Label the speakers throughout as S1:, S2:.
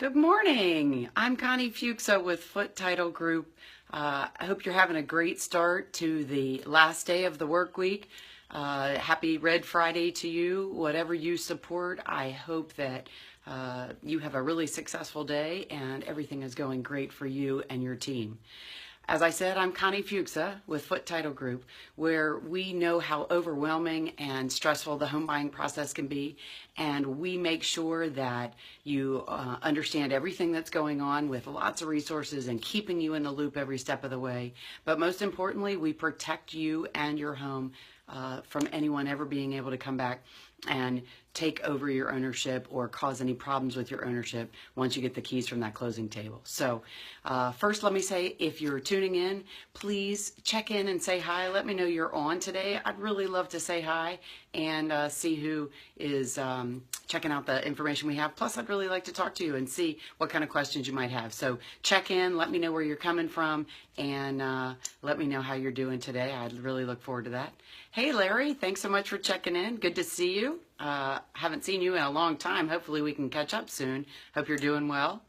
S1: Good morning. I'm Connie Fuska with Foote Title Group. I hope you're having a great start to the last day of the work week. Happy Red Friday to you, whatever you support. I hope that you have a really successful day and everything is going great for you and your team. As I said, I'm Connie Fuska with Foote Title Group, where we know how overwhelming and stressful the home buying process can be, and we make sure that you understand everything that's going on with lots of resources and keeping you in the loop every step of the way. But most importantly, we protect you and your home from anyone ever being able to come back and take over your ownership or cause any problems with your ownership once you get the keys from that closing table. So first, let me say, if you're tuning in, please check in and say hi. Let me know you're on today. I'd really love to say hi and see who is checking out the information we have. Plus, I'd really like to talk to you and see what kind of questions you might have. So check in, let me know where you're coming from, and let me know how you're doing today. I'd really look forward to that. Hey, Larry, thanks so much for checking in. Good to see you. Haven't seen you in a long time. Hopefully we can catch up soon. Hope you're doing well.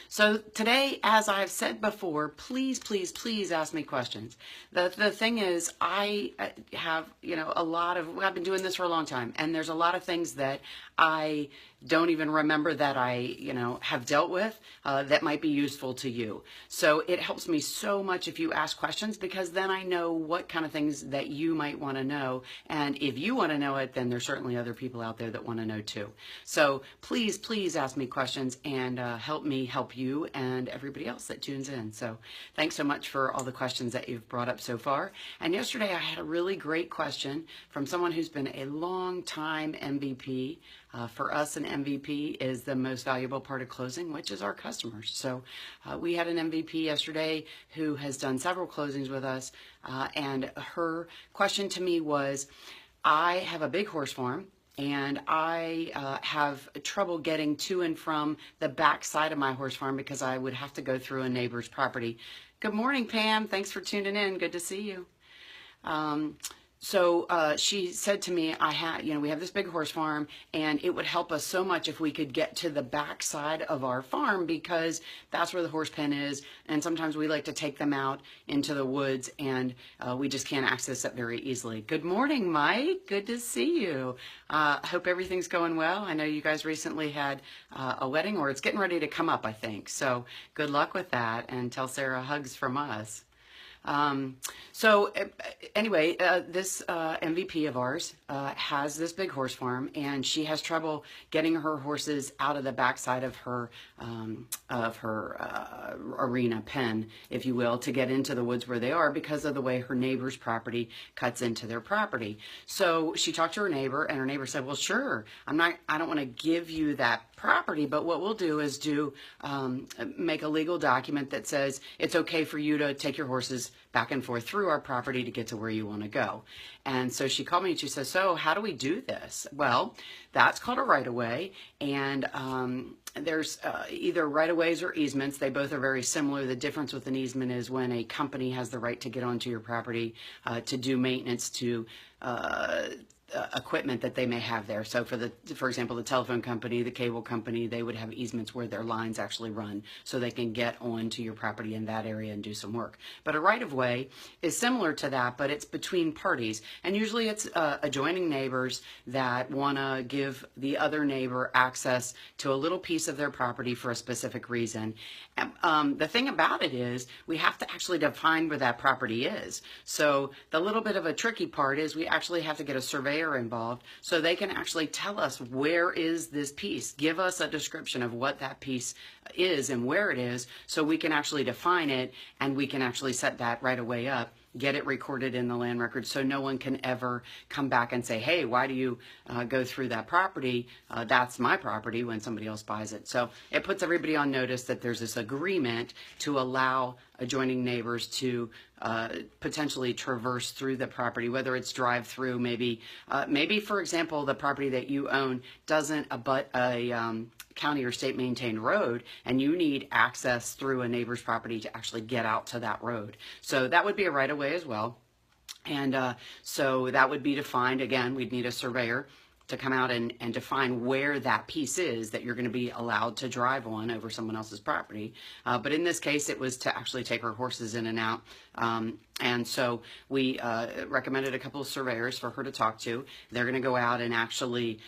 S1: So today, as I've said before, please, please, please ask me questions. The thing is, I have, I've been doing this for a long time, and there's a lot of things that I don't even remember that I, have dealt with that might be useful to you. So it helps me so much if you ask questions, because then I know what kind of things that you might want to know. And if you want to know it, then there's certainly other people out there that want to know too. So please, please ask me questions and help me help you and everybody else that tunes in. So thanks so much for all the questions that you've brought up so far. And yesterday I had a really great question from someone who's been a long time MVP. For us, an MVP is the most valuable part of closing, which is our customers. So we had an MVP yesterday who has done several closings with us, and her question to me was, I have a big horse farm, and I have trouble getting to and from the back side of my horse farm because I would have to go through a neighbor's property. Good morning, Pam. Thanks for tuning in. Good to see you. So she said to me, we have this big horse farm, and it would help us so much if we could get to the back side of our farm, because that's where the horse pen is, and sometimes we like to take them out into the woods, and we just can't access it very easily. Good morning, Mike. Good to see you. Hope everything's going well. I know you guys recently had a wedding, or it's getting ready to come up, I think. So good luck with that, and tell Sarah hugs from us. Anyway, this MVP of ours has this big horse farm, and she has trouble getting her horses out of the backside of her arena pen, if you will, to get into the woods where they are because of the way her neighbor's property cuts into their property. So she talked to her neighbor, and her neighbor said, well, sure, I don't want to give you that property, but what we'll do is make a legal document that says it's okay for you to take your horses back and forth through our property to get to where you want to go. And so she called me and she says, so how do we do this? Well, that's called a right-of-way, and there's either right-of-ways or easements. They both are very similar. The difference with an easement is when a company has the right to get onto your property to do maintenance to equipment that they may have there. So for example, the telephone company, the cable company, they would have easements where their lines actually run so they can get onto your property in that area and do some work. But a right-of-way is similar to that, but it's between parties. And usually it's adjoining neighbors that want to give the other neighbor access to a little piece of their property for a specific reason. The thing about it is we have to actually define where that property is. So the little bit of a tricky part is we actually have to get a surveyor involved so they can actually tell us where is this piece, give us a description of what that piece is and where it is, so we can actually define it, and we can actually set that right away up, get it recorded in the land record, so no one can ever come back and say, hey, why do you go through that property? That's my property, when somebody else buys it. So it puts everybody on notice that there's this agreement to allow adjoining neighbors to potentially traverse through the property, whether it's drive through, maybe for example, the property that you own doesn't abut a county or state maintained road, and you need access through a neighbor's property to actually get out to that road. So that would be a right-of-way as well. And so that would be defined. Again, we'd need a surveyor to come out and define where that piece is that you're going to be allowed to drive on over someone else's property. But in this case, it was to actually take her horses in and out. And so we recommended a couple of surveyors for her to talk to. They're going to go out and actually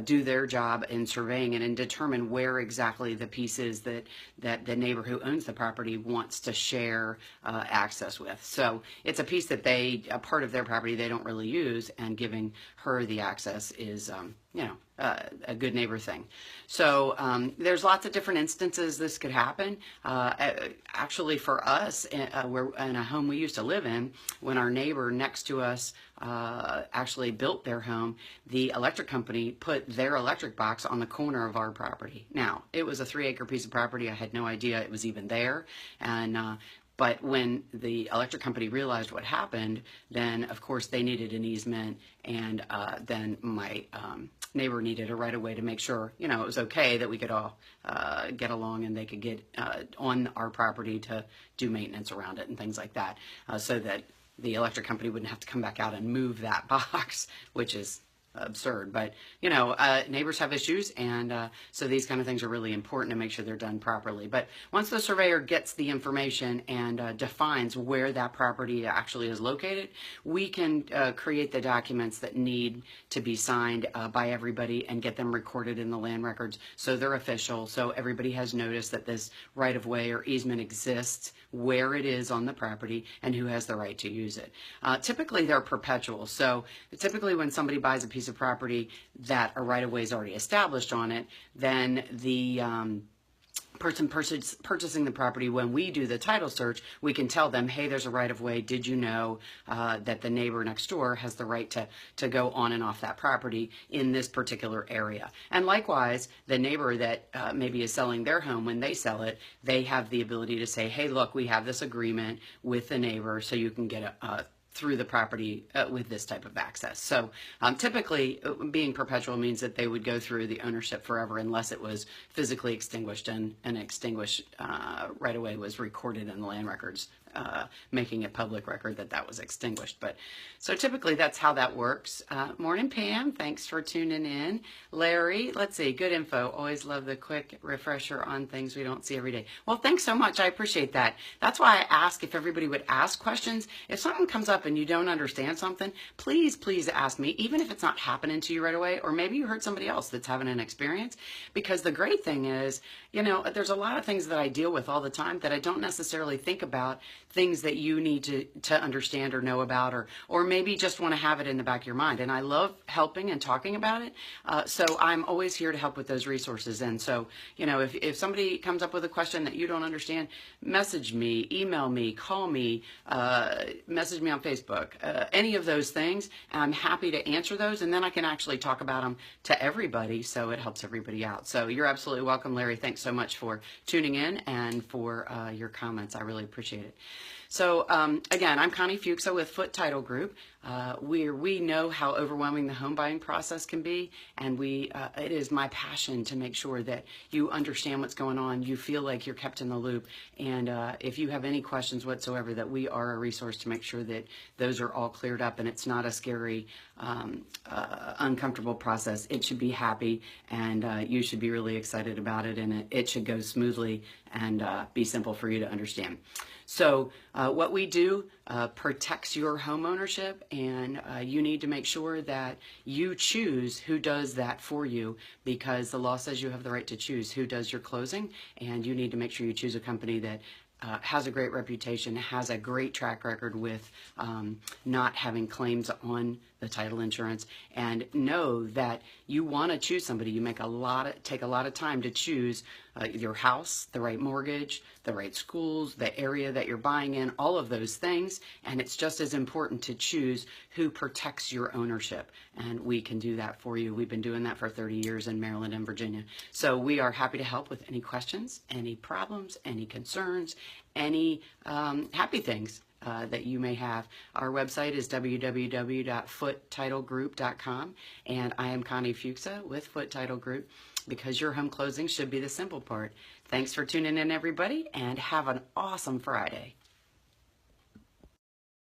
S1: do their job in surveying and determine where exactly the piece is that the neighbor who owns the property wants to share access with. So it's a piece that a part of their property they don't really use, and giving her the access is, a good neighbor thing. So there's lots of different instances this could happen. Actually, for us, we're in a home we used to live in, when our neighbor next to us actually built their home, the electric company put their electric box on the corner of our property. Now, it was a 3-acre piece of property. I had no idea it was even there. But when the electric company realized what happened, then of course they needed an easement, and then my neighbor needed a right of way to make sure, it was okay, that we could all get along and they could get on our property to do maintenance around it and things like that, so that the electric company wouldn't have to come back out and move that box, which is absurd. But neighbors have issues, and so these kind of things are really important to make sure they're done properly. But once the surveyor gets the information and defines where that property actually is located, we can create the documents that need to be signed by everybody and get them recorded in the land records, so they're official, so everybody has noticed that this right of way or easement exists, where it is on the property, and who has the right to use it. Typically they're perpetual, so typically when somebody buys a piece of property that a right of way is already established on it, then the person purchasing the property, when we do the title search, we can tell them, hey, there's a right of way. Did you know that the neighbor next door has the right to go on and off that property in this particular area? And likewise, the neighbor that maybe is selling their home, when they sell it, they have the ability to say, hey, look, we have this agreement with the neighbor, so you can get through the property with this type of access. So typically being perpetual means that they would go through the ownership forever, unless it was physically extinguished, and an extinguished right away was recorded in the land records, making it public record that was extinguished. But so typically that's how that works. Morning, Pam. Thanks for tuning in. Larry, let's see, good info. Always love the quick refresher on things we don't see every day. Well, thanks so much. I appreciate that. That's why I ask if everybody would ask questions. If something comes up and you don't understand something, please ask me, even if it's not happening to you right away, or maybe you heard somebody else that's having an experience. Because the great thing is, there's a lot of things that I deal with all the time that I don't necessarily think about, things that you need to understand or know about, or maybe just want to have it in the back of your mind. And I love helping and talking about it. So I'm always here to help with those resources. And so, if somebody comes up with a question that you don't understand, message me, email me, call me, message me on Facebook, any of those things. And I'm happy to answer those. And then I can actually talk about them to everybody, so it helps everybody out. So you're absolutely welcome, Larry. Thanks so much for tuning in and for your comments. I really appreciate it. So again, I'm Connie Fuska with Foote Title Group. We know how overwhelming the home buying process can be, and it is my passion to make sure that you understand what's going on, you feel like you're kept in the loop, and if you have any questions whatsoever, that we are a resource to make sure that those are all cleared up, and it's not a scary, uncomfortable process. It should be happy, and you should be really excited about it, and it should go smoothly and be simple for you to understand. So what we do protects your home ownership, and you need to make sure that you choose who does that for you, because the law says you have the right to choose who does your closing, and you need to make sure you choose a company that has a great reputation, has a great track record with not having claims on the title insurance, and know that you want to choose somebody. You take a lot of time to choose your house, the right mortgage, the right schools, the area that you're buying in, all of those things. And it's just as important to choose who protects your ownership. And we can do that for you. We've been doing that for 30 years in Maryland and Virginia. So we are happy to help with any questions, any problems, any concerns, any happy things that you may have. Our website is www.footetitlegroup.com, and I am Connie Fuska with Foote Title Group, because your home closing should be the simple part. Thanks for tuning in, everybody, and have an awesome Friday.